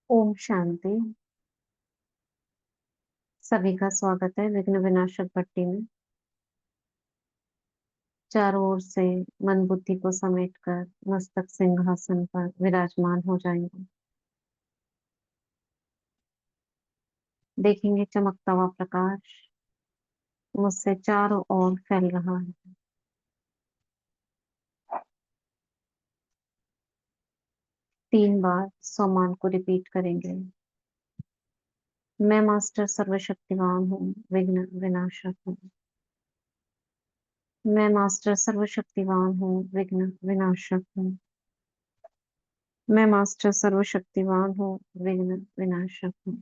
ओम शांति। सभी का स्वागत है विघ्न विनाशक भट्टी में। चारों ओर से मन बुद्धि को समेटकर मस्तक सिंहासन पर विराजमान हो जाएंगे। देखेंगे चमकता हुआ प्रकाश मुझसे चारों ओर फैल रहा है। 3 बार सोमान को रिपीट करेंगे। मैं मास्टर सर्वशक्तिवान हूँ, विघ्न विनाशक हूँ। मैं मास्टर सर्वशक्तिवान हूँ, विघ्न विनाशक हूँ। मैं मास्टर सर्वशक्तिवान हूँ, विघ्न विनाशक हूँ।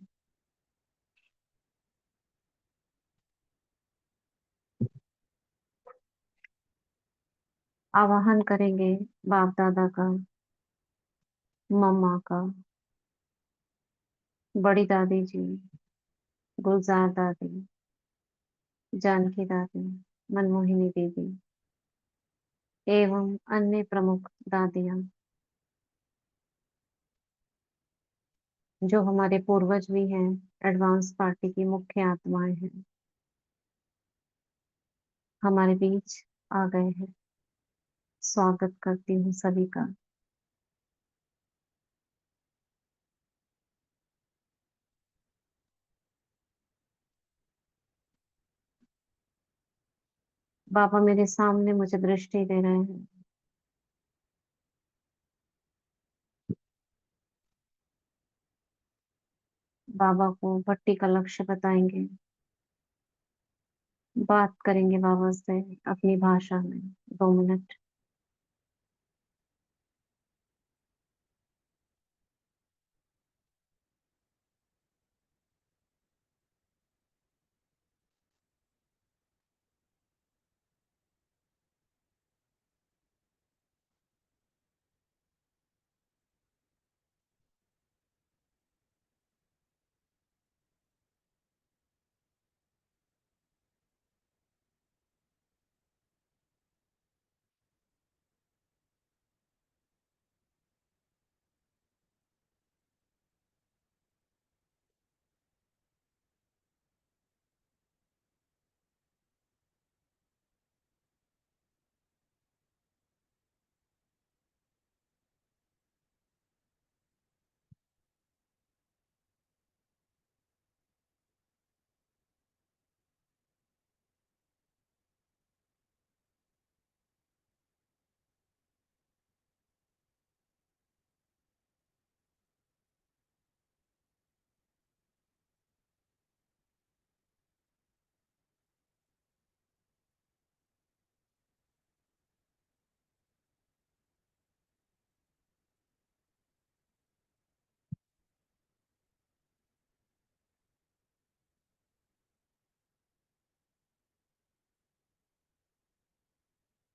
आवाहन करेंगे बाप दादा का, मम्मा का, बड़ी दादी जी, गुलजार दादी, जानकी दादी, मनमोहिनी दीदी एवं अन्य प्रमुख दादियां जो हमारे पूर्वज भी हैं, एडवांस पार्टी की मुख्य आत्माएं हैं, हमारे बीच आ गए हैं। स्वागत करती हूँ सभी का। बाबा मेरे सामने मुझे दृष्टि दे रहे हैं। बाबा को भट्टी का लक्ष्य बताएंगे। बात करेंगे बाबा से अपनी भाषा में 2 मिनट।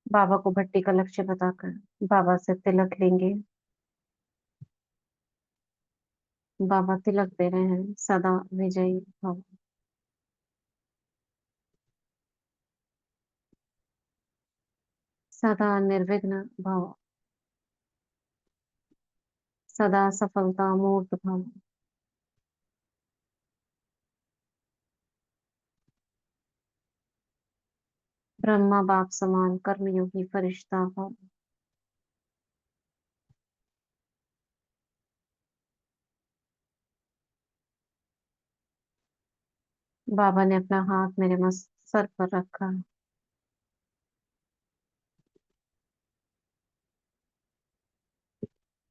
बाबा को भट्टी का लक्ष्य बताकर बाबा से तिलक लेंगे। बाबा तिलक दे रहे हैं। सदा विजयी भव। सदा निर्विघ्न भव। सदा सफलता मूर्त भव। ब्रह्मा बाप समान कर्मयोगी फरिश्ता भव। बाबा ने अपना हाथ मेरे मस्त सर पर रखा।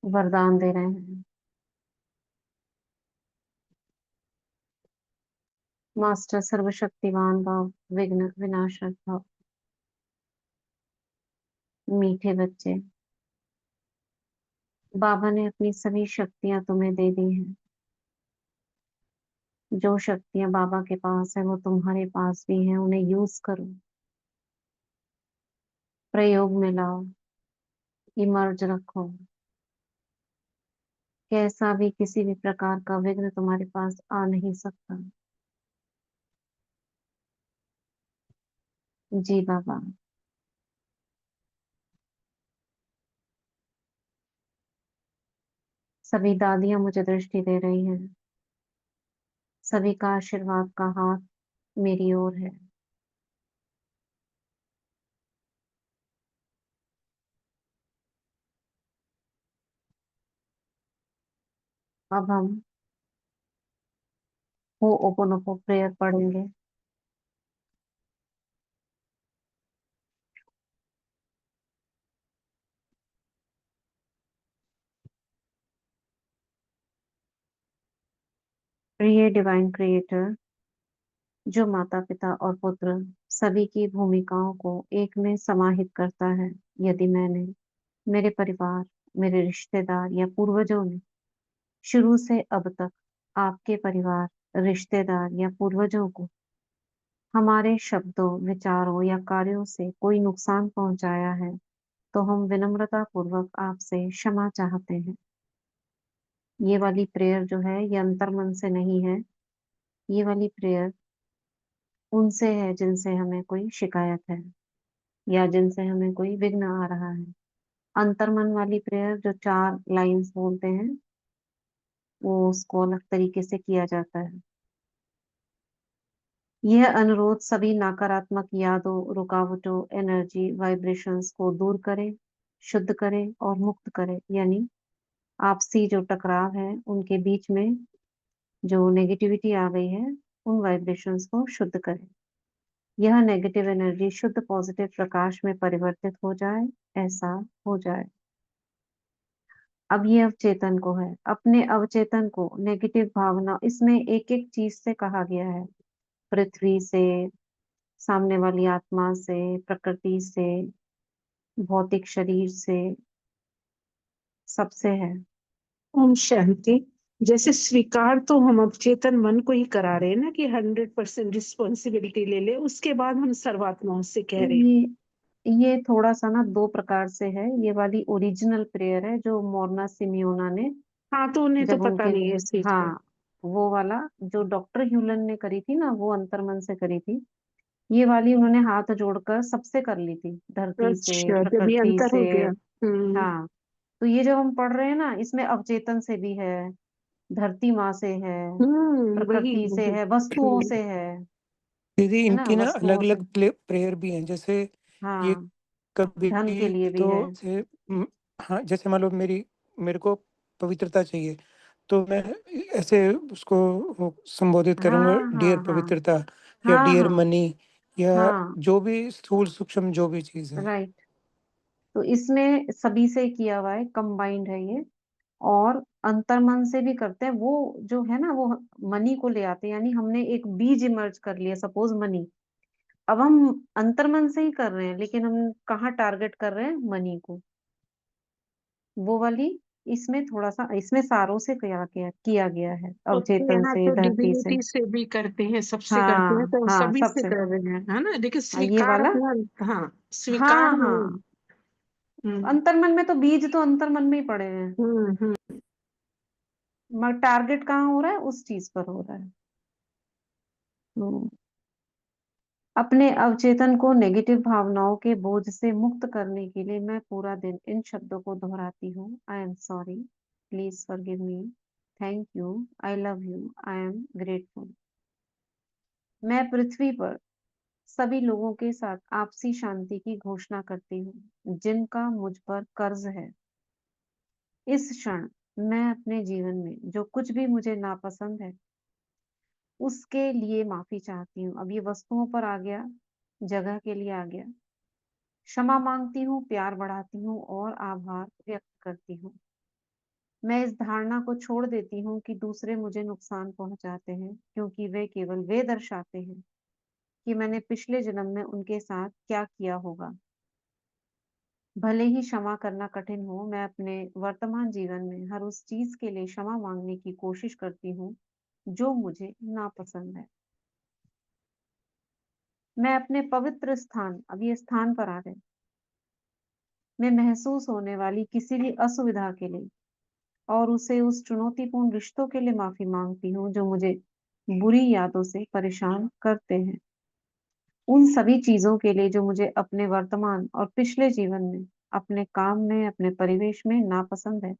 वरदान दे रहे हैं। मास्टर सर्वशक्तिवान भव, विघ्न विनाशक भव। मीठे बच्चे, बाबा ने अपनी सभी शक्तियां तुम्हें दे दी हैं। जो शक्तियां बाबा के पास है वो तुम्हारे पास भी हैं, उन्हें यूज करो। प्रयोग में लाओ। इमर्ज रखो। कैसा भी किसी भी प्रकार का विघ्न तुम्हारे पास आ नहीं सकता। जी बाबा। सभी दादियां मुझे दृष्टि दे रही हैं। सभी का आशीर्वाद का हाथ मेरी ओर है। अब हम हो ओपोनोपो प्रेयर पढ़ेंगे। प्रिय डिवाइन क्रिएटर, जो माता पिता और पुत्र सभी की भूमिकाओं को एक में समाहित करता है, यदि मैंने, मेरे परिवार, मेरे रिश्तेदार या पूर्वजों ने शुरू से अब तक आपके परिवार, रिश्तेदार या पूर्वजों को हमारे शब्दों, विचारों या कार्यों से कोई नुकसान पहुंचाया है, तो हम विनम्रता पूर्वक आपसे क्षमा चाहते हैं। ये वाली प्रेयर जो है ये अंतर्मन से नहीं है। ये वाली प्रेयर उनसे है जिनसे हमें कोई शिकायत है या जिनसे हमें कोई विघ्न आ रहा है। अंतर्मन वाली प्रेयर जो 4 लाइंस बोलते हैं, वो उसको अलग तरीके से किया जाता है। यह अनुरोध सभी नकारात्मक यादों, रुकावटों, एनर्जी, वाइब्रेशंस को दूर करे, शुद्ध करे और मुक्त करे। यानी आपसी जो टकराव है उनके बीच में जो नेगेटिविटी आ गई है, उन वाइब्रेशंस को शुद्ध करे। यह नेगेटिव एनर्जी शुद्ध पॉजिटिव प्रकाश में परिवर्तित हो जाए, ऐसा हो जाए। अब ये अवचेतन को है, अपने अवचेतन को नेगेटिव भावना, इसमें एक एक चीज से कहा गया है। पृथ्वी से, सामने वाली आत्मा से, प्रकृति से, भौतिक शरीर से, सबसे है। ओम शांति। जैसे स्वीकार तो हम अवचेतन मन को ही करा रहे हैं ना कि 100% रिस्पॉन्सिबिलिटी ले ले, उसके बाद हम सर्वात्माओं से कह रहे हैं। ये थोड़ा सा ना 2 प्रकार से है। ये वाली ओरिजिनल प्रेयर है जो मोरना सिमियोना ने, हाँ, तो उन्हें तो जब पता उनके, नहीं है इस चीज का। हाँ, वो वाला जो डॉक्टर ह्यूलन ने करी थी ना, वो अंतर्मन से करी थी। ये वाली उन्होंने हाथ जोड़कर सबसे कर ली थी, धरती से, अच्छा, जब ये प्रकृति अंतर से। हो गया। हम्म। हाँ, तो ये जो हम पढ़ रहे हैं ना, इसमें अवचेतन से भी है, धरती माँ से है, वही प्रकृति से वही। है, वस्तुओं से दीदी है ना, इनकी ना अलग वस्तुओं से। अलग प्रेयर भी हैं। जैसे ये हाँ, कभी धन के लिए भी तो है। हाँ, जैसे मान लो मेरे को पवित्रता चाहिए, तो मैं ऐसे उसको वो संबोधित करूंगा, हाँ हाँ डियर हाँ पवित्रता या हाँ डियर हाँ मनी, या हाँ, जो भी स्थूल सूक्ष्म जो भी चीज है। राइट। तो इसमें सभी से किया हुआ है, कंबाइंड है ये। और अंतर्मन से भी करते हैं, वो जो है ना, वो मनी को ले आते हैं। यानी हमने एक बीज इमर्ज कर लिया, सपोज मनी। अब हम अंतर्मन से ही कर रहे हैं, लेकिन हम कहाँ टारगेट कर रहे हैं, मनी को। वो वाली, इसमें थोड़ा सा, इसमें सारों से किया गया है, तो अवचेतन यहाँ से, तो धरती से। डिविनिटी से भी करते हैं, सबसे करते हैं, हाँ तो हाँ, सभी से सबसे। कर रहे हैं, है ना। देखिए ये स्वीकार वाला, अपना। हाँ, हाँ स्वीकार नहीं। हाँ, हम्म अंतर्मन में तो बीज तो अंतर्मन में ही पड़े हैं। हम्म। मगर टारगेट कहाँ हो रहा है, उस चीज पर हो रहा है। हम्म। अपने अवचेतन को नेगेटिव भावनाओं के बोझ से मुक्त करने के लिए मैं पूरा दिन इन शब्दों को दोहराती हूँ। I am sorry, please forgive me, thank you, I love you, I am grateful. मैं पृथ्वी पर सभी लोगों के साथ आपसी शांति की घोषणा करती हूँ जिनका मुझ पर कर्ज है। इस क्षण मैं अपने जीवन में जो कुछ भी मुझे नापसंद है, उसके लिए माफी चाहती हूँ। अब ये वस्तुओं पर आ गया, जगह के लिए आ गया। क्षमा मांगती हूँ, प्यार बढ़ाती हूँ और आभार व्यक्त करती हूँ। मैं इस धारणा को छोड़ देती हूँ कि दूसरे मुझे नुकसान पहुंचाते हैं, क्योंकि वे दर्शाते हैं कि मैंने पिछले जन्म में उनके साथ क्या किया होगा। भले ही क्षमा करना कठिन हो, मैं अपने वर्तमान जीवन में हर उस चीज के लिए क्षमा मांगने की कोशिश करती हूँ जो मुझे नापसंद है। मैं अपने पवित्र स्थान, अब ये स्थान पर आ गए, में महसूस होने वाली किसी भी असुविधा के लिए और उसे उस चुनौतीपूर्ण रिश्तों के लिए माफी मांगती हूँ जो मुझे बुरी यादों से परेशान करते हैं। उन सभी चीजों के लिए जो मुझे अपने वर्तमान और पिछले जीवन में, अपने काम में, अपने परिवेश में नापसंद है।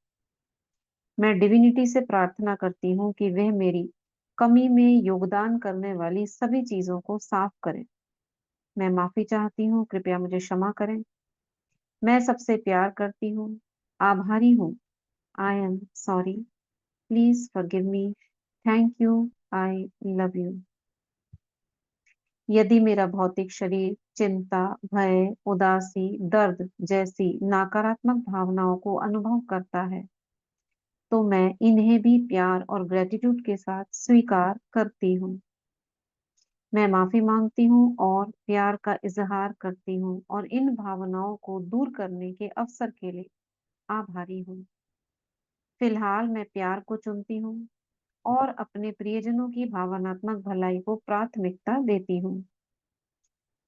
मैं डिविनिटी से प्रार्थना करती हूँ कि वह मेरी कमी में योगदान करने वाली सभी चीजों को साफ करे। मैं माफी चाहती हूँ, कृपया मुझे क्षमा करें। मैं सबसे प्यार करती हूँ, आभारी हूँ। I am sorry, please forgive me, thank you, I love you. यदि मेरा भौतिक शरीर चिंता, भय, उदासी, दर्द जैसी नकारात्मक भावनाओं को अनुभव करता है, तो मैं इन्हें भी प्यार और ग्रेटिट्यूड के साथ स्वीकार करती हूँ। मैं माफी मांगती हूँ और प्यार का इजहार करती हूँ और इन भावनाओं को दूर करने के अवसर के लिए आभारी हूँ। फिलहाल मैं प्यार को चुनती हूँ और अपने प्रियजनों की भावनात्मक भलाई को प्राथमिकता देती हूँ।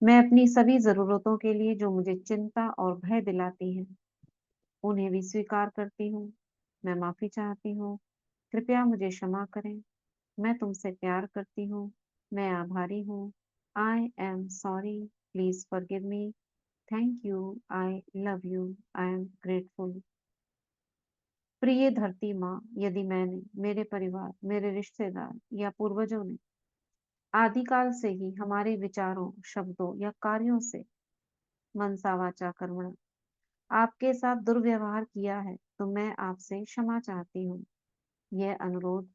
मैं अपनी सभी जरूरतों के लिए जो मुझे चिंता और भय दिलाती हैं, उन्हें भी स्वीकार करती हूँ। मैं माफी चाहती हूँ, कृपया मुझे क्षमा करें। मैं तुमसे प्यार करती हूँ, मैं आभारी हूँ। I am sorry, please forgive me, thank you, I love you, I am grateful. प्रिय धरती माँ, यदि मैंने, मेरे परिवार, मेरे रिश्तेदार या पूर्वजों ने आदिकाल से ही हमारे विचारों, शब्दों या कार्यों से मनसा वाचा कर्मणा आपके साथ दुर्व्यवहार किया है, तो मैं आपसे क्षमा चाहती हूँ। यह अनुरोध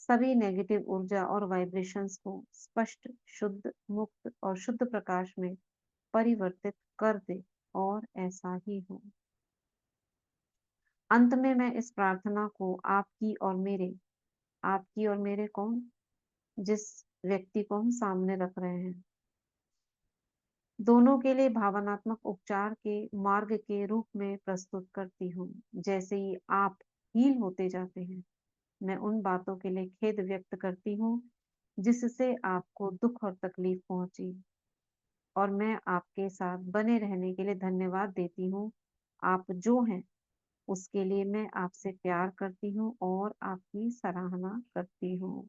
सभी नेगेटिव ऊर्जा और वाइब्रेशंस को स्पष्ट, शुद्ध, मुक्त और शुद्ध प्रकाश में परिवर्तित कर दे, और ऐसा ही हो। अंत में मैं इस प्रार्थना को आपकी और मेरे कौन, जिस व्यक्ति को हम सामने रख रहे हैं, दोनों के लिए भावनात्मक उपचार के मार्ग के रूप में प्रस्तुत करती हूँ। जैसे ही आप हील होते जाते हैं, मैं उन बातों के लिए खेद व्यक्त करती हूँ जिससे आपको दुख और तकलीफ पहुंची, और मैं आपके साथ बने रहने के लिए धन्यवाद देती हूँ। आप जो हैं उसके लिए मैं आपसे प्यार करती हूँ और आपकी सराहना करती हूँ।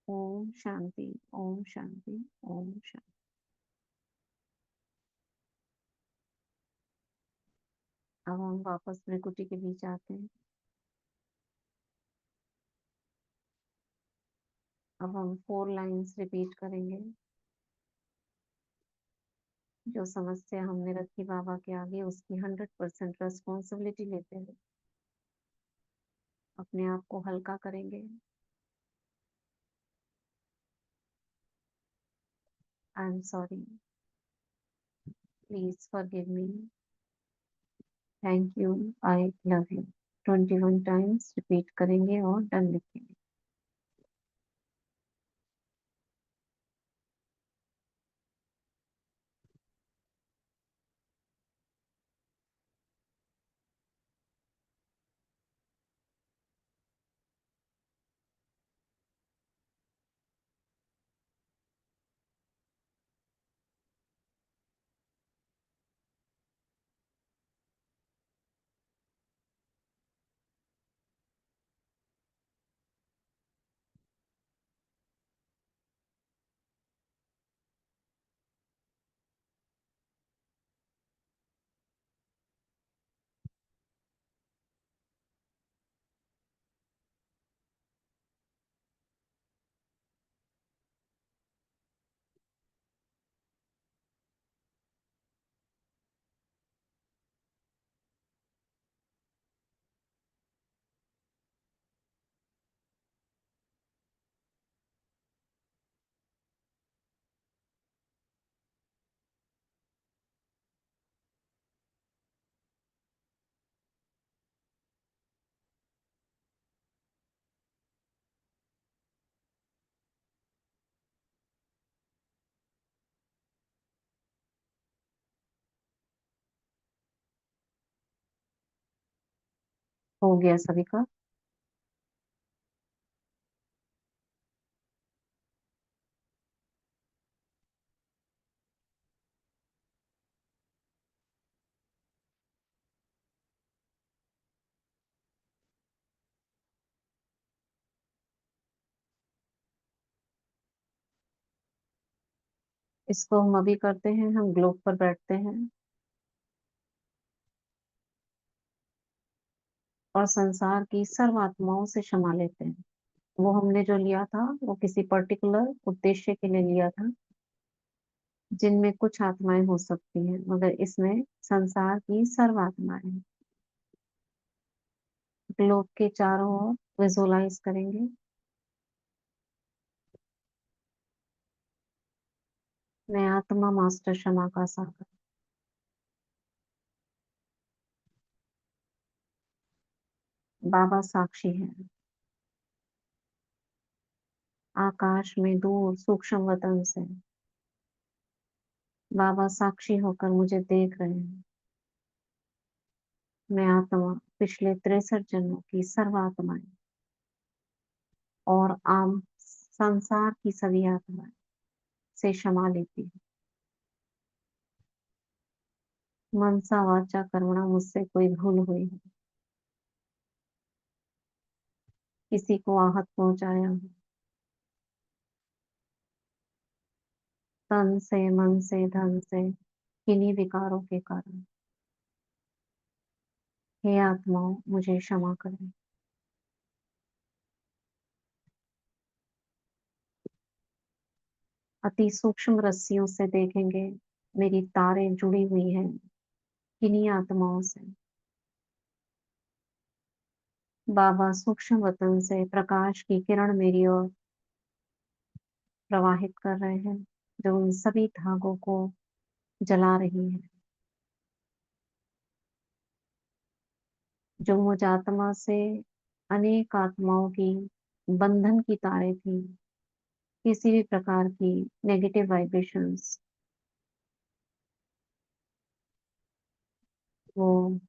ओम शांति, ओम शांति, ओम शांति। अब हम वापस प्रकृति के बीच आते हैं। अब हम 4 लाइन्स रिपीट करेंगे। जो समस्या हमने रखी बाबा के आगे, उसकी 100% रेस्पॉन्सिबिलिटी लेते हुए अपने आप को हल्का करेंगे। I am sorry, please forgive me, thank you, I love you. 21 times repeat करेंगे और डन लिखेंगे। हो गया सभी का? इसको हम अभी करते हैं। हम ग्लोब पर बैठते हैं। और संसार की सर्व आत्माओं से क्षमा लेते हैं। वो हमने जो लिया था वो किसी पर्टिकुलर उद्देश्य के लिए लिया था, जिनमें कुछ आत्माएं हो सकती हैं, मगर इसमें संसार की सर्व आत्माएं हैं। ग्लोब के चारों ओर विजुअलाइज करेंगे। मैं आत्मा मास्टर क्षमा का सागर। बाबा साक्षी है। आकाश में दूर सूक्ष्म वतन से बाबा साक्षी होकर मुझे देख रहे हैं। मैं आत्मा पिछले 63 जन्मों की सर्व आत्माएं और आम संसार की सभी आत्माएं से क्षमा लेती हूँ। मनसा वाचा कर्मणा मुझसे कोई भूल हुई है, किसी को आहत पहुंचाया हो, तन से, मन से, धन से, किन्हीं विकारों के कारण, हे आत्माओं मुझे क्षमा करें। अति सूक्ष्म रस्सियों से देखेंगे मेरी तारें जुड़ी हुई हैं किन्हीं आत्माओं से। बाबा सूक्ष्म वतन से प्रकाश की किरण मेरी ओर प्रवाहित कर रहे हैं, जो उन सभी धागों को जला रही है। जो मुझ आत्मा से अनेक आत्माओं की बंधन की तारें थी, किसी भी प्रकार की नेगेटिव वाइब्रेशंस, वो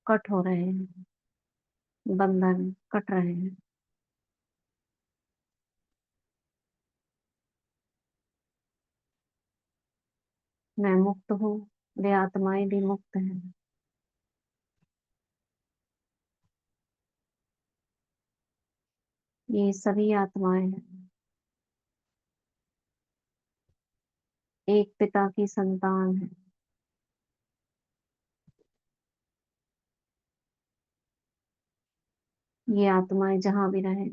कट हो रहे हैं, बंधन कट रहे हैं। मैं मुक्त हूँ, वे आत्माएं भी मुक्त हैं। ये सभी आत्माएं हैं, एक पिता की संतान है। ये आत्माएं जहां भी रहें,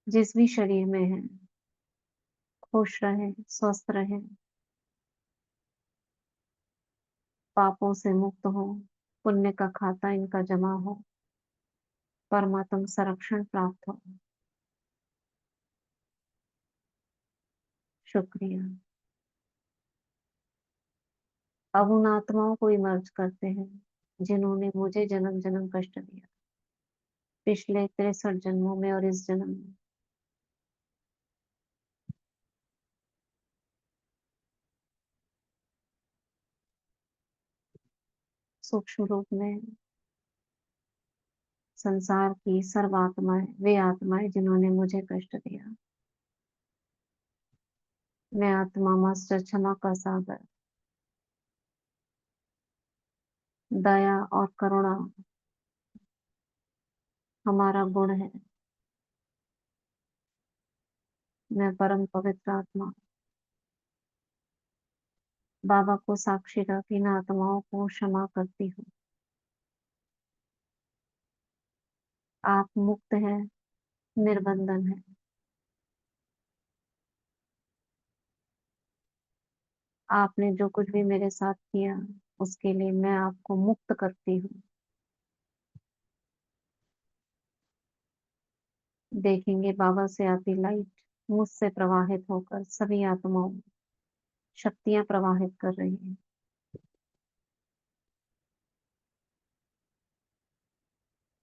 जिस भी शरीर में है, खुश रहें, स्वस्थ रहें, पापों से मुक्त हो, पुण्य का खाता इनका जमा हो, परमात्म संरक्षण प्राप्त हो। शुक्रिया। अब उन आत्माओं को इमर्ज करते हैं जिन्होंने मुझे जन्म जन्म कष्ट दिया, पिछले 63 जन्मों में और इस जन्म में। सूक्ष्म रूप में संसार की सर्व आत्माएं, वे आत्माएं जिन्होंने मुझे कष्ट दिया। मैं आत्मा मास्टर क्षमा का सागर, दया और करुणा हमारा गुण है। मैं परम पवित्र आत्मा बाबा को साक्षी रख इन आत्माओं को क्षमा करती हूँ। आप मुक्त हैं, निर्बंधन है। आपने जो कुछ भी मेरे साथ किया उसके लिए मैं आपको मुक्त करती हूँ। देखेंगे बाबा से आती लाइट मुझसे प्रवाहित होकर सभी आत्माओं में शक्तियां प्रवाहित कर रही हैं।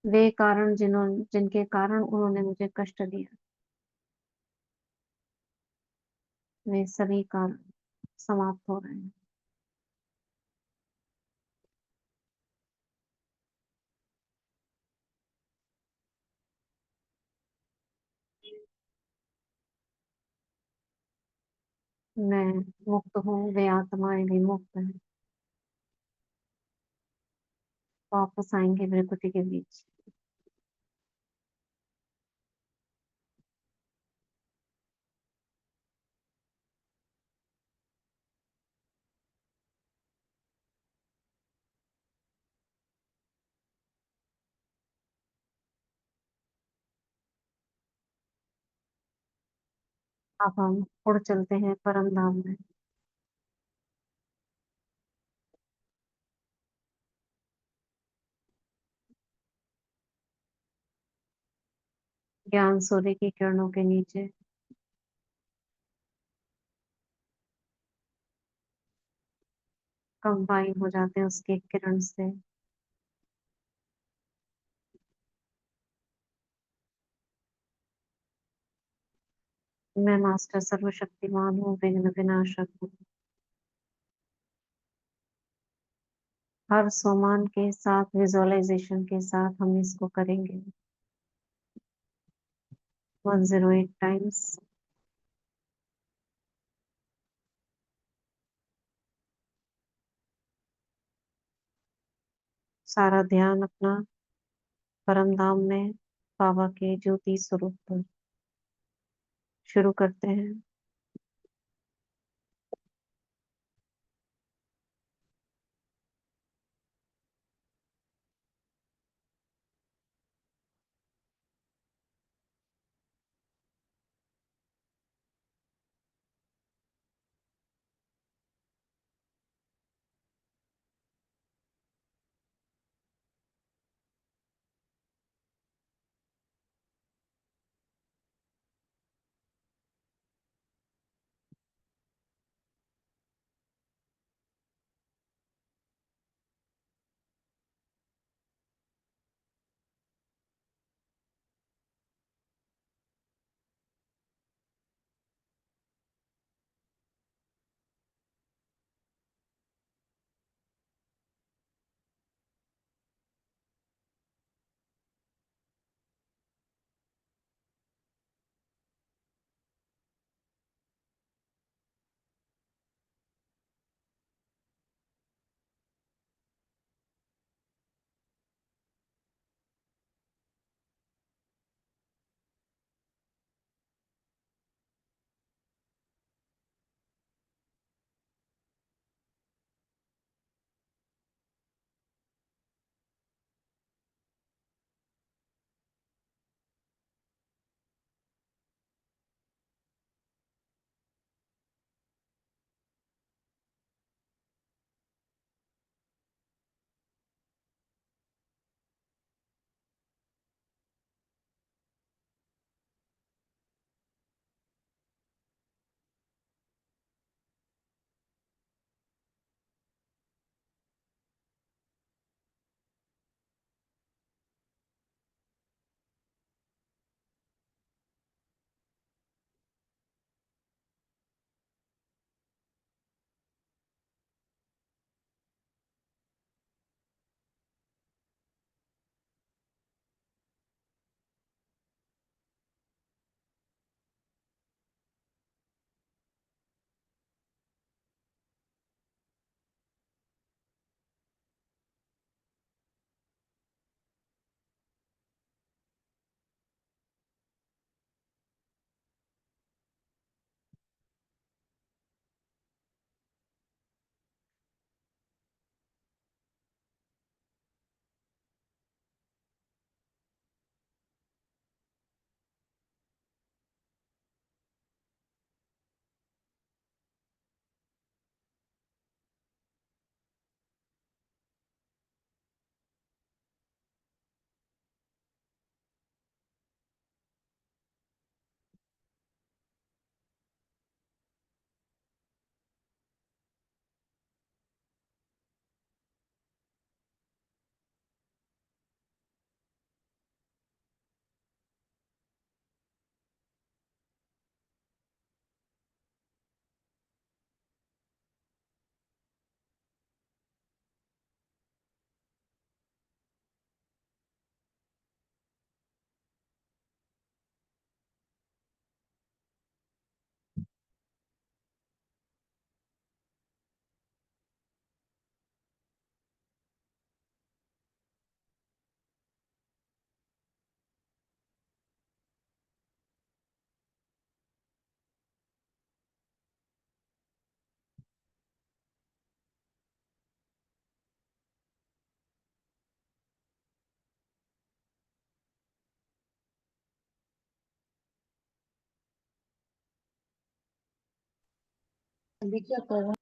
वे कारण जिनके कारण उन्होंने मुझे कष्ट दिया, वे सभी कारण समाप्त हो रहे हैं। मैं मुक्त हूँ, वे आत्माएं भी मुक्त हैं। वापस आएंगे प्रकृति के बीच। अब हम उड़ चलते हैं परम धाम में। ज्ञान सूर्य की किरणों के नीचे कंबाइन हो जाते हैं उसकी एक किरण से। मैं मास्टर सर्वशक्तिमान हूँ, विघ्न विनाशक हूँ। हर सोमान के साथ विजुअलाइजेशन के साथ हम इसको करेंगे 108 टाइम्स। सारा ध्यान अपना परम धाम में बाबा के ज्योति स्वरूप पर शुरू करते हैं। अभी क्या कर रहा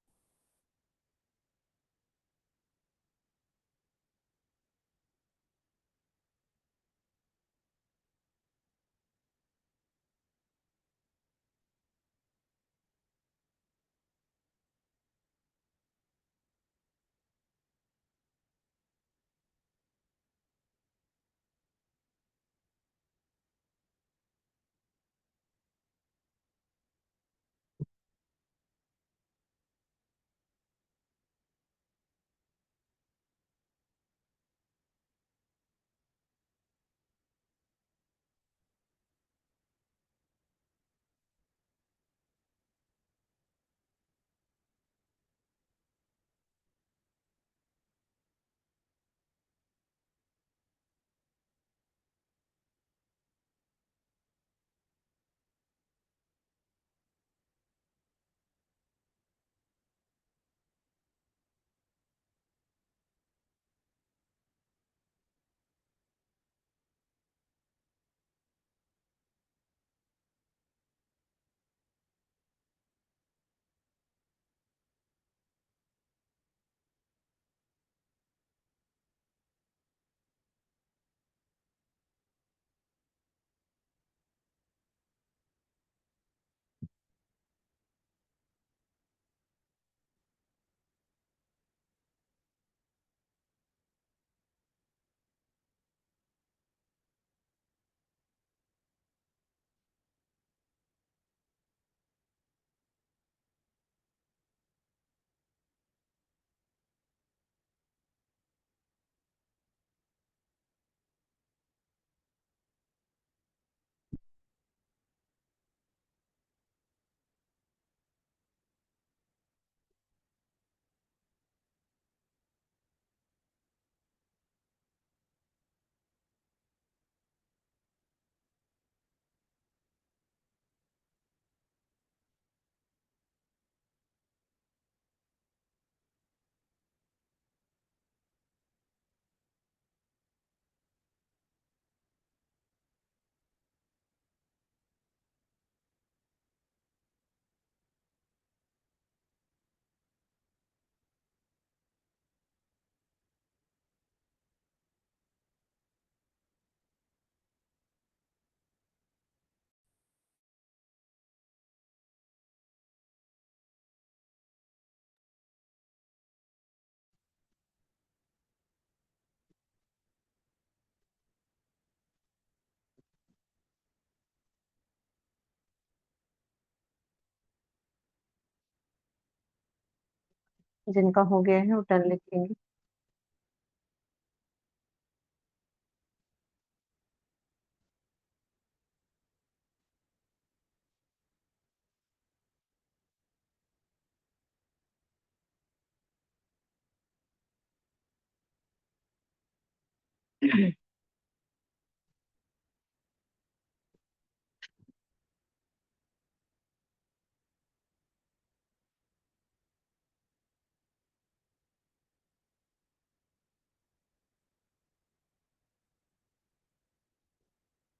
जिनका हो गया है वो टर्न लिखेंगे।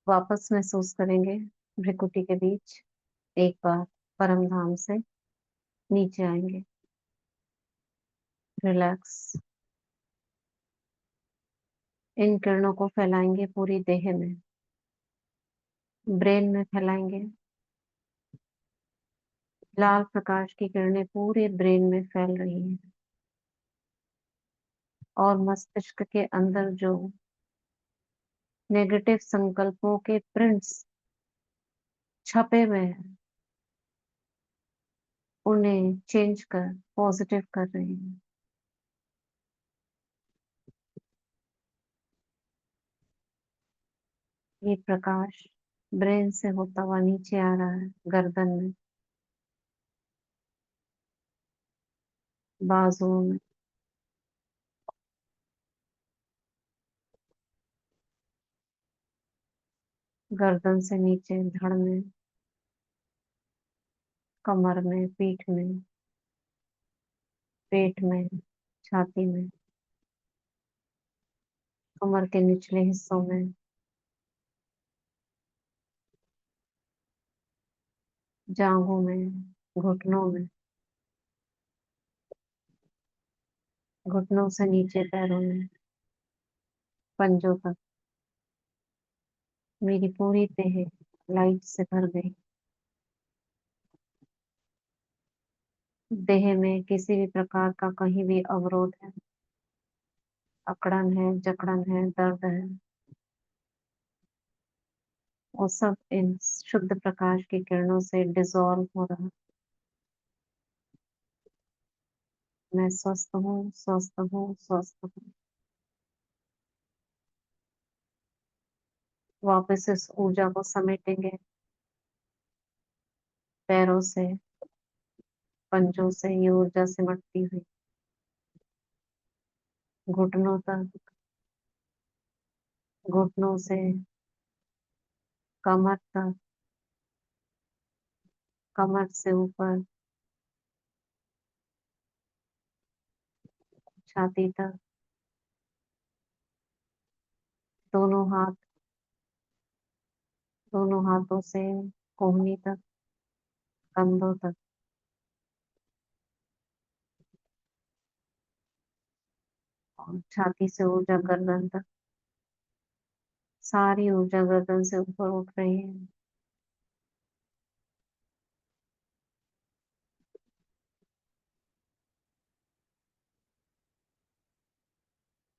वापस महसूस करेंगे भ्रिकुटी के बीच। एक बार परम धाम से नीचे आएंगे। रिलैक्स। इन किरणों को फैलाएंगे पूरी देह में, ब्रेन में फैलाएंगे। लाल प्रकाश की किरणें पूरे ब्रेन में फैल रही हैं और मस्तिष्क के अंदर जो नेगेटिव संकल्पों के प्रिंट्स छपे हुए हैं उन्हें चेंज कर पॉजिटिव कर रही हैं। ये प्रकाश ब्रेन से होता हुआ नीचे आ रहा है, गर्दन में, बाजुओं में, गर्दन से नीचे धड़ में, कमर में, पीठ में, पेट में, छाती में, कमर के निचले हिस्सों में, जांघों में, घुटनों में, घुटनों से नीचे पैरों में, पंजों तक मेरी पूरी देह लाइट से भर गई। देह में किसी भी प्रकार का कहीं भी अवरोध है, अकड़न है, जकड़न है, दर्द है, वो सब इन शुद्ध प्रकाश की किरणों से डिसॉल्व हो रहा है। मैं स्वस्थ हूँ, स्वस्थ हूँ, स्वस्थ हूँ। वापस इस ऊर्जा को समेटेंगे पैरों से, पंजों से, ये ऊर्जा सिमटती हुई घुटनों तक, घुटनों से कमर तक, कमर से ऊपर छाती तक, दोनों हाथ, दोनों हाथों से कोहनी तक, कंधों तक, और छाती से ऊर्जा गर्दन तक। सारी ऊर्जा गर्दन से ऊपर उठ रही है।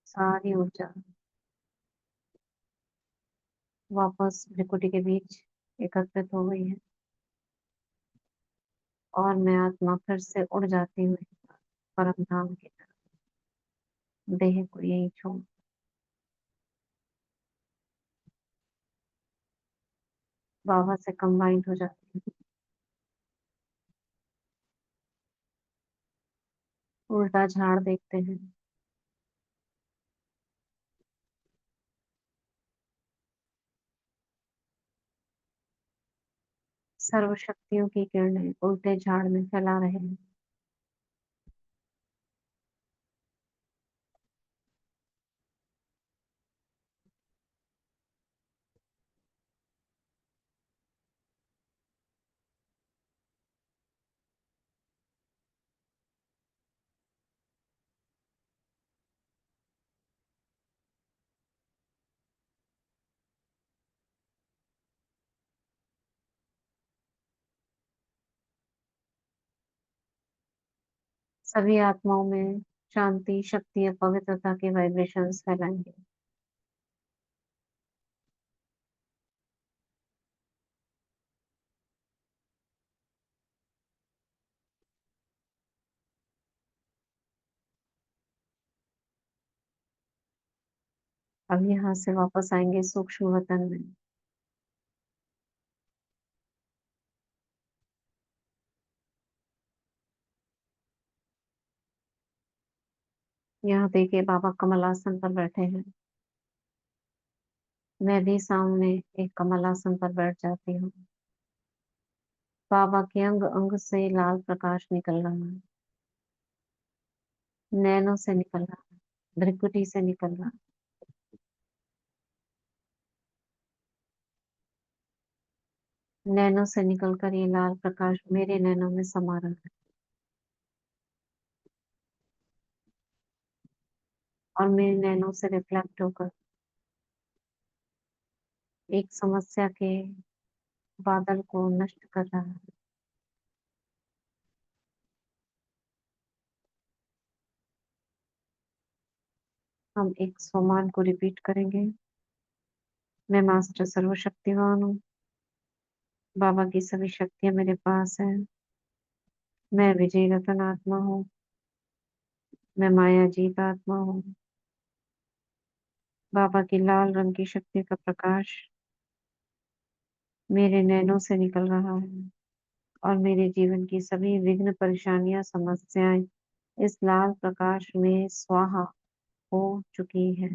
सारी ऊर्जा वापस भ्रिकुटी के बीच एकत्रित हो गई है, और मैं आत्मा फिर से उड़ जाती हुई परम धाम की तरफ, देह को यही छोड़ बाबा से कंबाइंड हो जाती हूँ। उल्टा झाड़ देखते हैं। सर्व शक्तियों की किरणें उल्टे झाड़ में फैला रहे हैं। सभी आत्माओं में शांति, शक्ति और पवित्रता के वाइब्रेशंस फैलाएंगे। अब यहाँ से वापस आएंगे सूक्ष्म वतन में। यहाँ देखिए बाबा कमल आसन पर बैठे हैं। मैं भी सामने एक कमल आसन पर बैठ जाती हूँ। बाबा के अंग अंग से लाल प्रकाश निकल रहा है, नैनों से निकल रहा है, भ्रिकुटी से निकल रहा है। नैनों से निकलकर ये लाल प्रकाश मेरे नैनों में समा रहा है, और मेरे नैनों से रिफ्लेक्ट होकर एक समस्या के बादल को नष्ट कर रहा है। हम एक स्वमान को रिपीट करेंगे। मैं मास्टर सर्वशक्तिवान हूँ। बाबा की सभी शक्तियाँ मेरे पास है। मैं विजय रतन आत्मा हूँ। मैं माया जीत आत्मा हूँ। बाबा की लाल रंग की शक्ति का प्रकाश मेरे नैनों से निकल रहा है, और मेरे जीवन की सभी विघ्न, परेशानियां, समस्याएं इस लाल प्रकाश में स्वाहा हो चुकी है।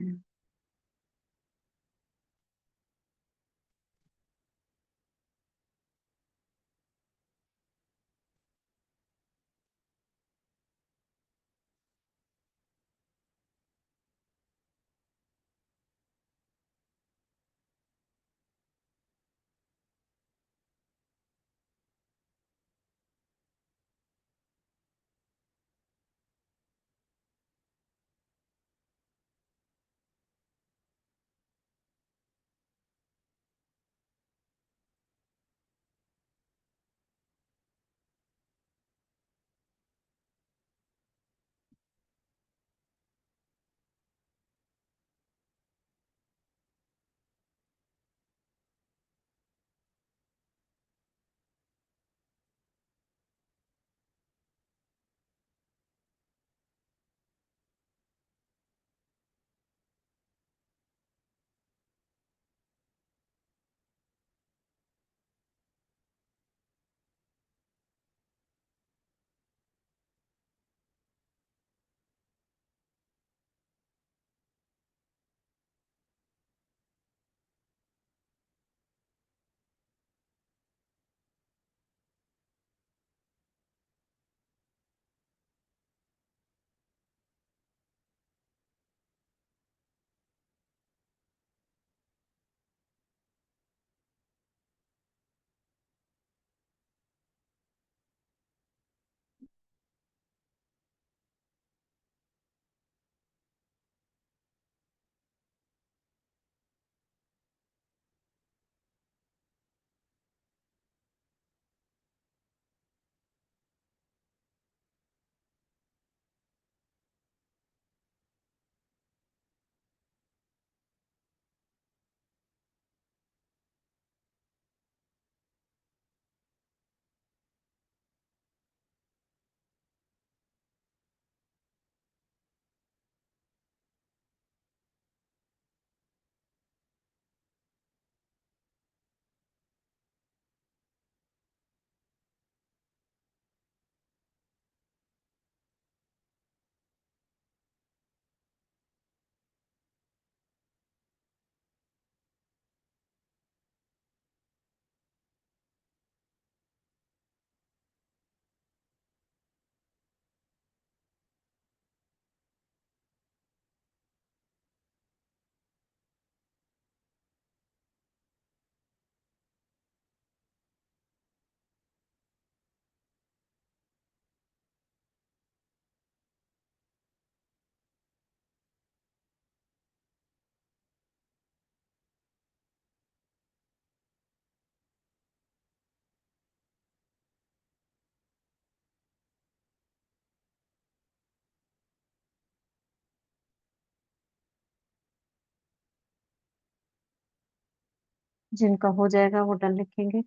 जिनका हो जाएगा वो डन लिखेंगे।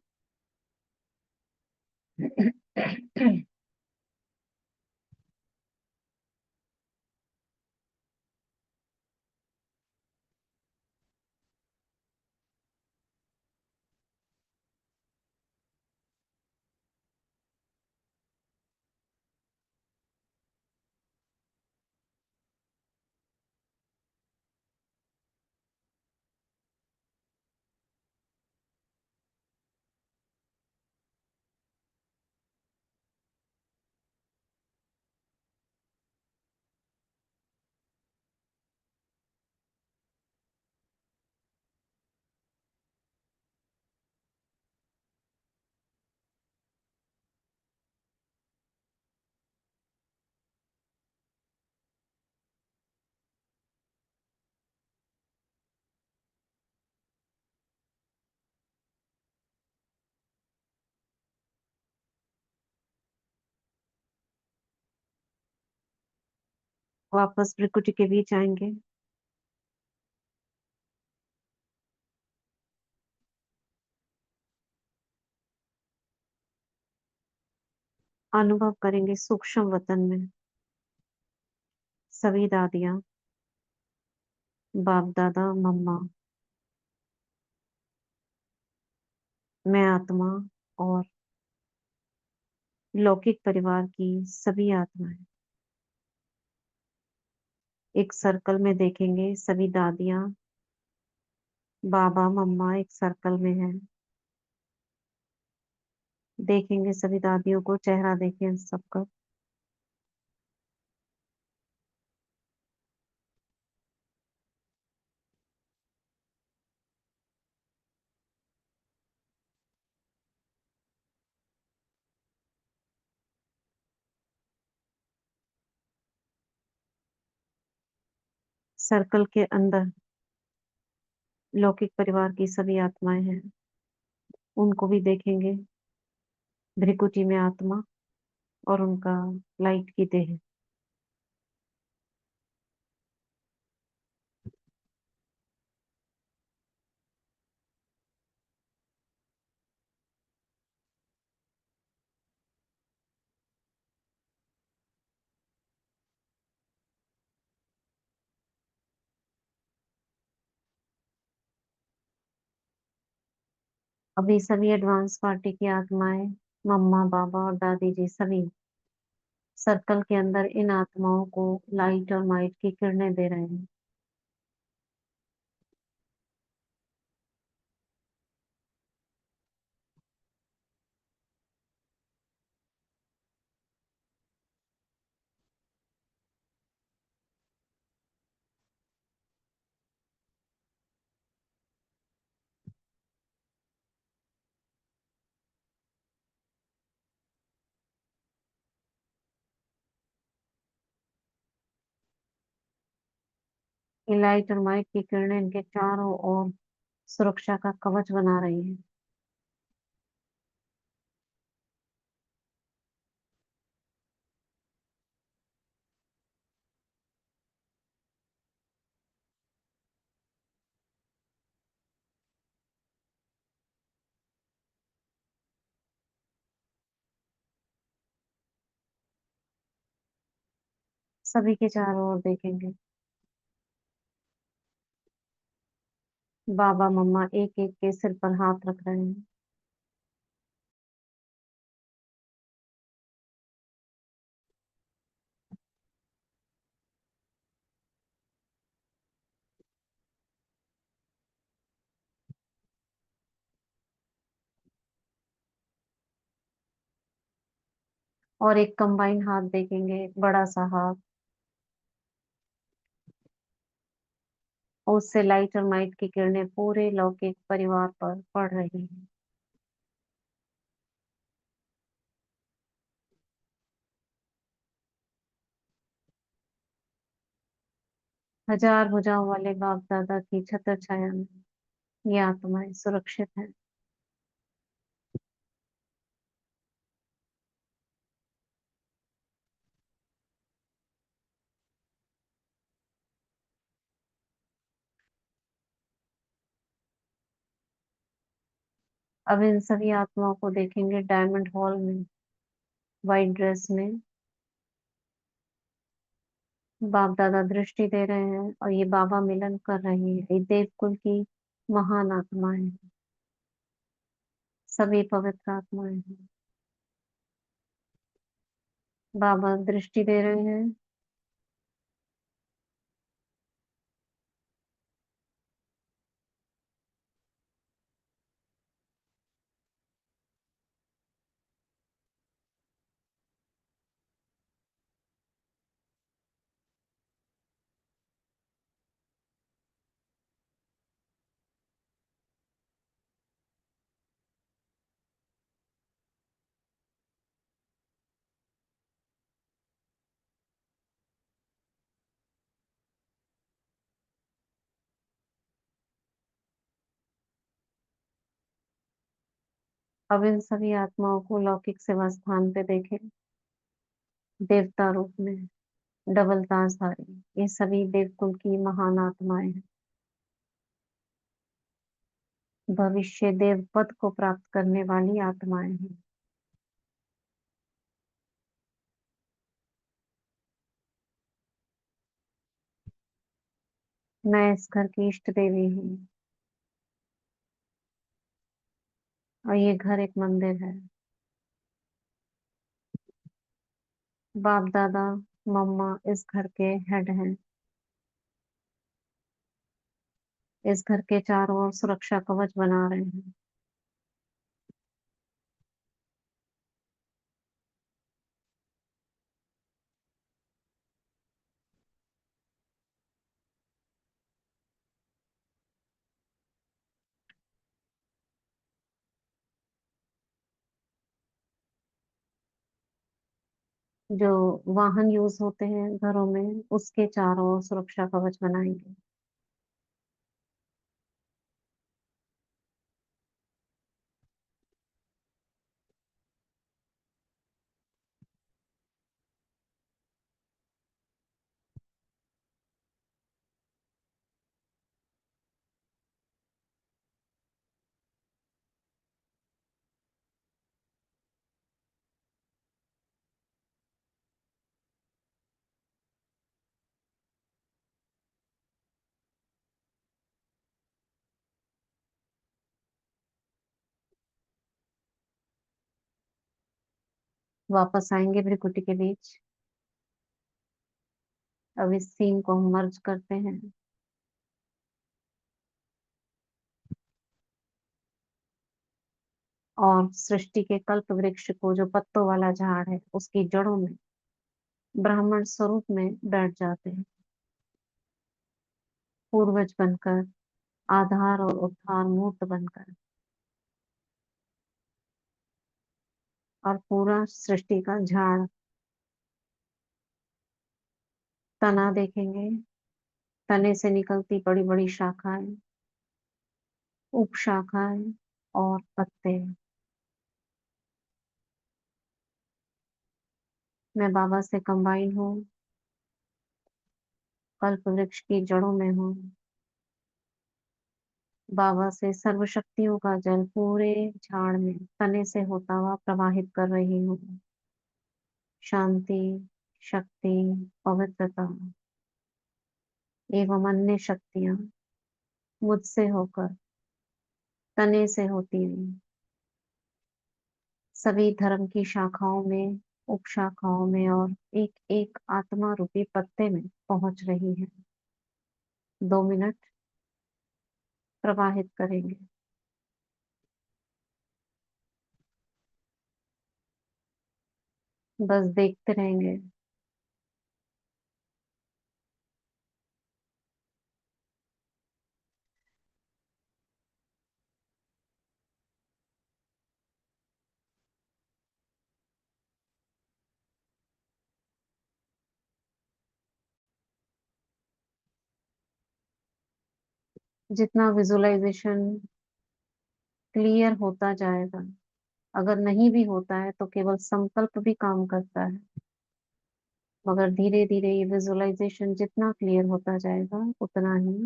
वापस भ्रिकुटी के बीच आएंगे। अनुभव करेंगे सूक्ष्म वतन में सभी दादियां, बाप दादा, मम्मा, मैं आत्मा और लौकिक परिवार की सभी आत्माएं एक सर्कल में देखेंगे। सभी दादियां, बाबा, मम्मा एक सर्कल में है। देखेंगे सभी दादियों को, चेहरा देखें सबका। सर्कल के अंदर लौकिक परिवार की सभी आत्माएं हैं, उनको भी देखेंगे। भ्रिकुटी में आत्मा और उनका लाइट की देह। अभी सभी एडवांस पार्टी की आत्माएं, मम्मा, बाबा और दादी जी सभी सर्कल के अंदर इन आत्माओं को लाइट और माइट की किरणें दे रहे हैं। ये लाइट और माइट की किरणें इनके चारों ओर सुरक्षा का कवच बना रही है। सभी के चारों ओर देखेंगे। बाबा, मम्मा एक एक के सिर पर हाथ रख रहे हैं। और एक कंबाइन हाथ देखेंगे, एक बड़ा सा हाथ, और उससे लाइट और माइट की किरणें पूरे लौकिक परिवार पर पड़ रही हैं। हजार भुजाओं वाले बाप दादा की छत्र छाया में ये आत्माएं सुरक्षित हैं। अब इन सभी आत्माओं को देखेंगे डायमंड हॉल में, व्हाइट ड्रेस में। बाप दादा दृष्टि दे रहे हैं और ये बाबा मिलन कर रहे हैं। ये देवकुल की महान आत्माएं हैं, सभी पवित्र आत्माएं हैं। बाबा दृष्टि दे रहे हैं। अब इन सभी आत्माओं को लौकिक सेवा स्थान पे देखें, देवता रूप में, डबल ताजधारी। ये सभी देवकुल की महान आत्माएं हैं, भविष्य देव पद को प्राप्त करने वाली आत्माएं हैं। मैं इस घर की इष्ट देवी हूँ और ये घर एक मंदिर है। बाप दादा मम्मा इस घर के हेड हैं। इस घर के चारों ओर सुरक्षा कवच बना रहे हैं। जो वाहन यूज होते हैं घरों में, उसके चारों ओर सुरक्षा कवच बनाएंगे। वापस आएंगे भ्रिकुटी के बीच। अब इस सीन को हम मर्ज करते हैं। और सृष्टि के कल्प वृक्ष को, जो पत्तों वाला झाड़ है, उसकी जड़ों में ब्राह्मण स्वरूप में बैठ जाते हैं, पूर्वज बनकर, आधार और उद्धार मूर्त बनकर। और पूरा सृष्टि का झाड़, तना देखेंगे, तने से निकलती बड़ी बड़ी शाखाएं, उपशाखाएं और पत्ते। मैं बाबा से कंबाइन हूँ, कल्प वृक्ष की जड़ों में हूँ। बाबा से सर्व शक्तियों का जल पूरे झाड़ में तने से होता हुआ प्रवाहित कर रही हूँ। शांति, शक्ति, पवित्रता एवं अन्य शक्तियां मुझसे होकर तने से होती हुई सभी धर्म की शाखाओं में, उपशाखाओं में और एक एक आत्मा रूपी पत्ते में पहुंच रही है। 2 मिनट प्रवाहित करेंगे। बस देखते रहेंगे। जितना विजुअलाइजेशन क्लियर होता जाएगा, अगर नहीं भी होता है तो केवल संकल्प भी काम करता है, मगर धीरे धीरे ये विजुअलाइजेशन जितना क्लियर होता जाएगा उतना ही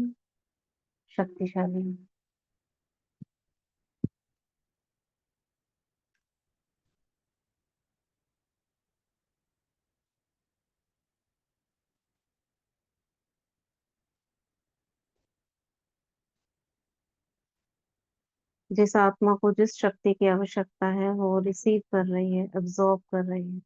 शक्तिशाली है। जिस आत्मा को जिस शक्ति की आवश्यकता है वो रिसीव कर रही है, अब्सॉर्ब कर रही है।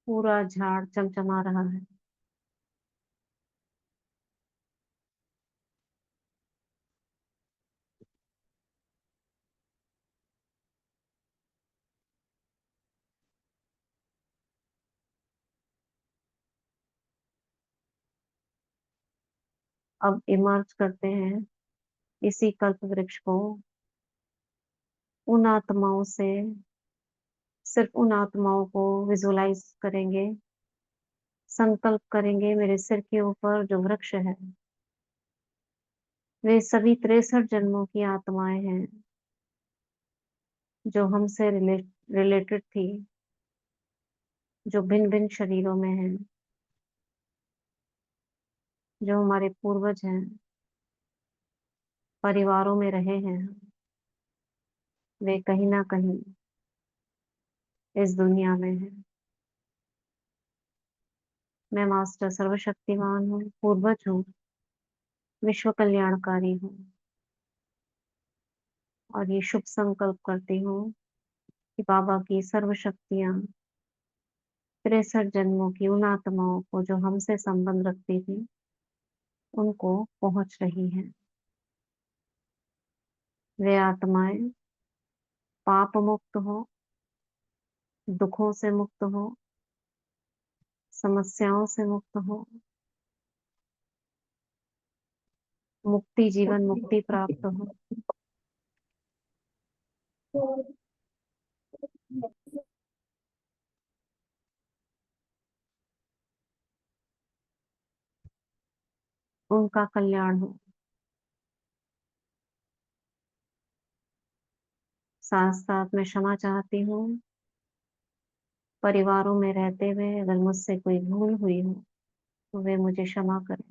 पूरा झाड़ चमचमा रहा है। अब इमर्ज करते हैं इसी कल्प वृक्ष को उन आत्माओं से, सिर्फ उन आत्माओं को विजुलाइज करेंगे, संकल्प करेंगे मेरे सिर के ऊपर जो वृक्ष है वे सभी 63 जन्मों की आत्माएं हैं जो हमसे रिलेटेड थी, जो भिन्न भिन्न शरीरों में हैं, जो हमारे पूर्वज हैं, परिवारों में रहे हैं। वे कहीं ना कहीं इस दुनिया में हैं। मैं मास्टर सर्वशक्तिमान हूँ, पूर्वज हूँ, विश्व कल्याणकारी हूँ और ये शुभ संकल्प करती हूँ कि बाबा की सर्व शक्तियाँ 63 जन्मों की उन आत्माओं को जो हमसे संबंध रखती थी उनको पहुंच रही हैं। वे आत्माएं पाप मुक्त हो, दुखों से मुक्त हो, समस्याओं से मुक्त हो, मुक्ति जीवन मुक्ति प्राप्त हो। उनका कल्याण हो। साथ साथ मैं क्षमा चाहती हूँ परिवारों में रहते हुए अगर मुझसे कोई भूल हुई हो तो वे मुझे क्षमा करें।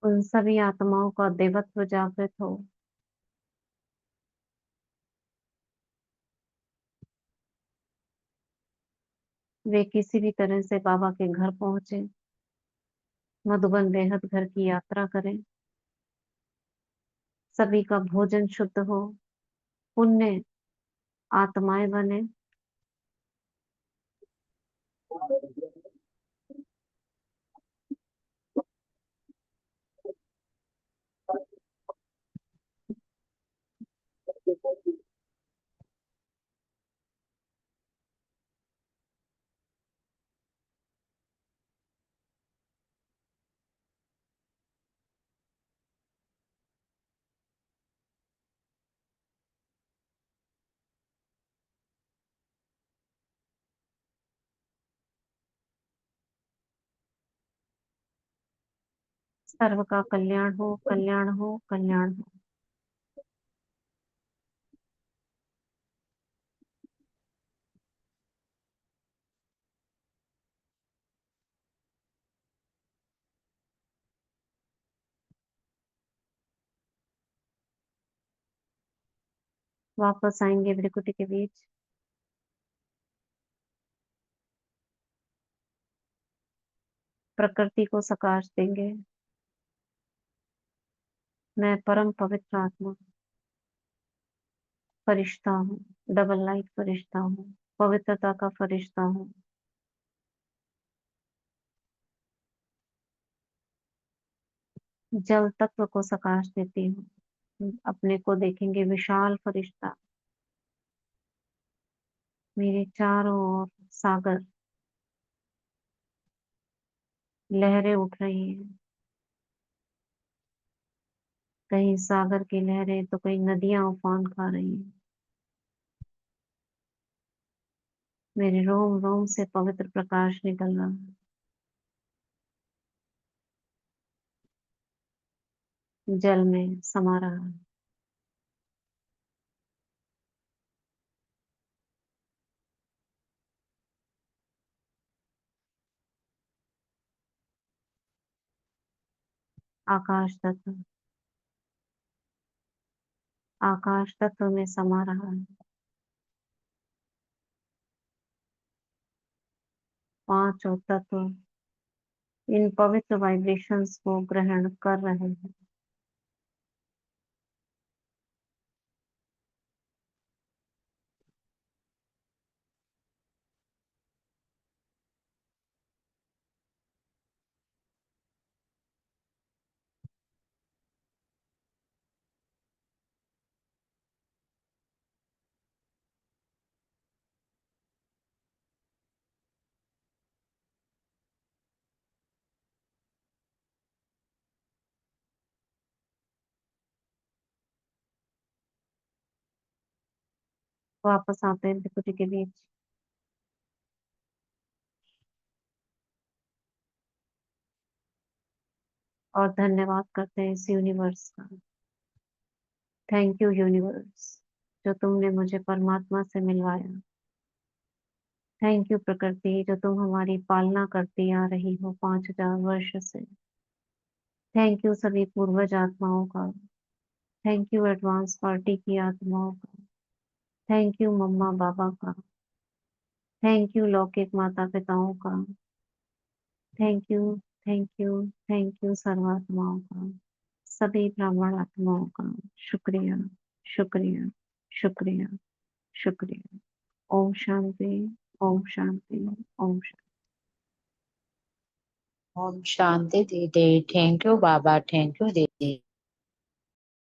उन सभी आत्माओं का देवत्व जागृत हो। वे किसी भी तरह से बाबा के घर पहुंचे, मधुबन बेहद घर की यात्रा करें, सभी का भोजन शुद्ध हो, पुण्य आत्माएं बने। सर्व का कल्याण हो, कल्याण हो, कल्याण हो। वापस आएंगे भृकुटी के बीच। प्रकृति को सकाश देंगे। मैं परम पवित्र आत्मा फरिश्ता हूँ, डबल लाइट फरिश्ता हूँ, पवित्रता का फरिश्ता हूँ। जल तत्व को सकाश देती हूँ। अपने को देखेंगे विशाल फरिश्ता। मेरे चारों ओर सागर, लहरें उठ रही हैं। कहीं सागर की लहरें तो कहीं नदियां उफान खा रही हैं। मेरे रोम रोम से पवित्र प्रकाश निकल रहा है। जल में समा रहा है। आकाश तत्व आकाश तत्व में समा रहा है। पांचों तत्व इन पवित्र वाइब्रेशंस को ग्रहण कर रहे हैं। वापस आते हैं त्रिपुटी के बीच और धन्यवाद करते हैं इस यूनिवर्स का। थैंक यू यूनिवर्स, जो तुमने मुझे परमात्मा से मिलवाया। थैंक यू प्रकृति, जो तुम हमारी पालना करती आ रही हो 5000 वर्ष से। थैंक यू सभी पूर्वज आत्माओं का। थैंक यू एडवांस पार्टी की आत्माओं का। थैंक यू मम्मा बाबा का। थैंक यू लौकिक माता पिताओं का। Thank you, thank you, thank you सर्वात्माओं का, सभी ब्राह्मण आत्माओं का। शुक्रिया, शुक्रिया, शुक्रिया, शुक्रिया। ओम शांति, ओम शांति, ओम शांति। ओम शांति दीदी। Thank you Baba, thank you दीदी।